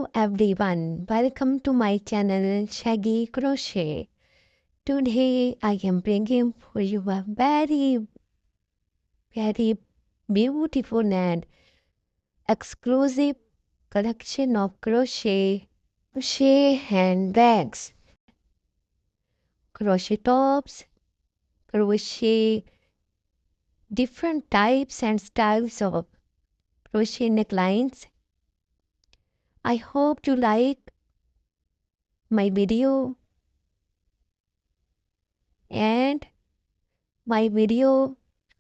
Hello everyone, welcome to my channel Shaggy Crochet. Today I am bringing for you a very beautiful and exclusive collection of crochet handbags, crochet tops, crochet different types and styles of crochet necklines. I hope you like my video, and my video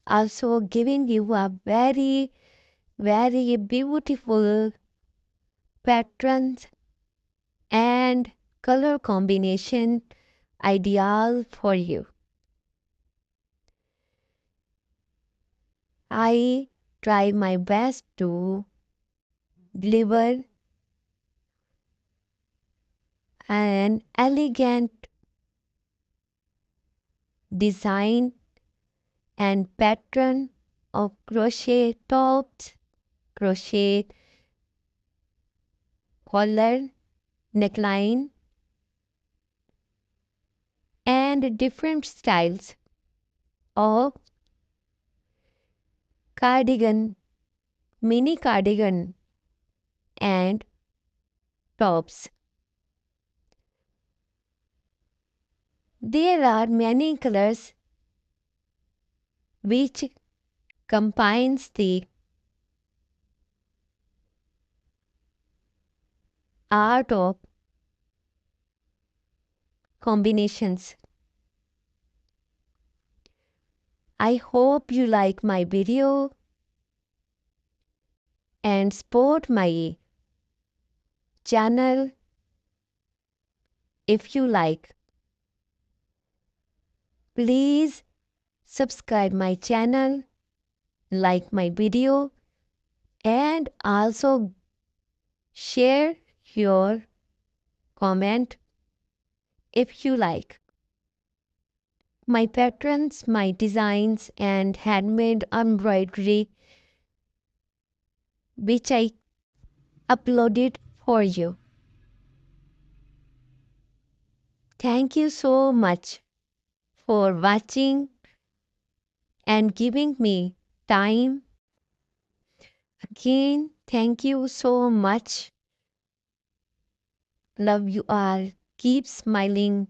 also giving you a very beautiful patterns and color combination ideal for you. I try my best to deliver an elegant design and pattern of crochet tops, crochet collar, neckline, and different styles of cardigan, mini cardigan, and tops. There are many colors which combines the art of combinations. I hope you like my video and support my channel if you like. Please subscribe my channel, like my video, and also share your comment if you like. My patterns, my designs, and handmade embroidery which I uploaded for you. Thank you so much for watching and giving me time. Again, thank you so much. Love you all. Keep smiling.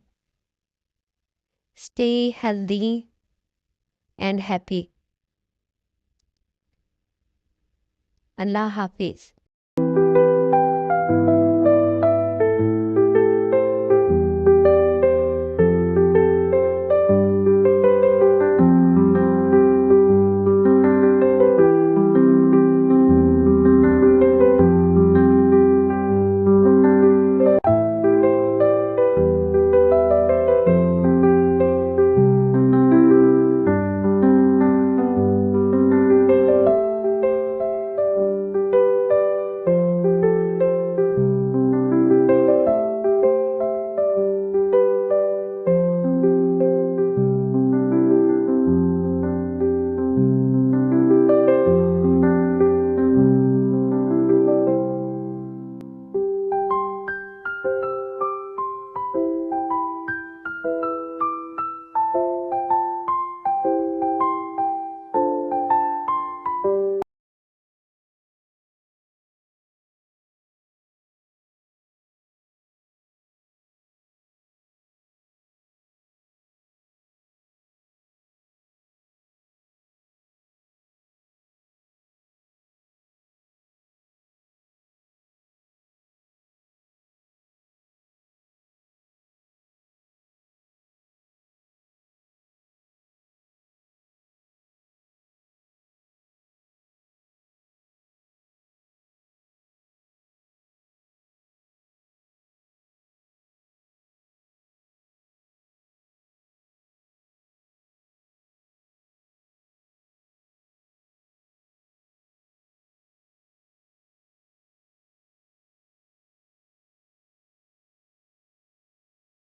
Stay healthy and happy. Allah Hafiz.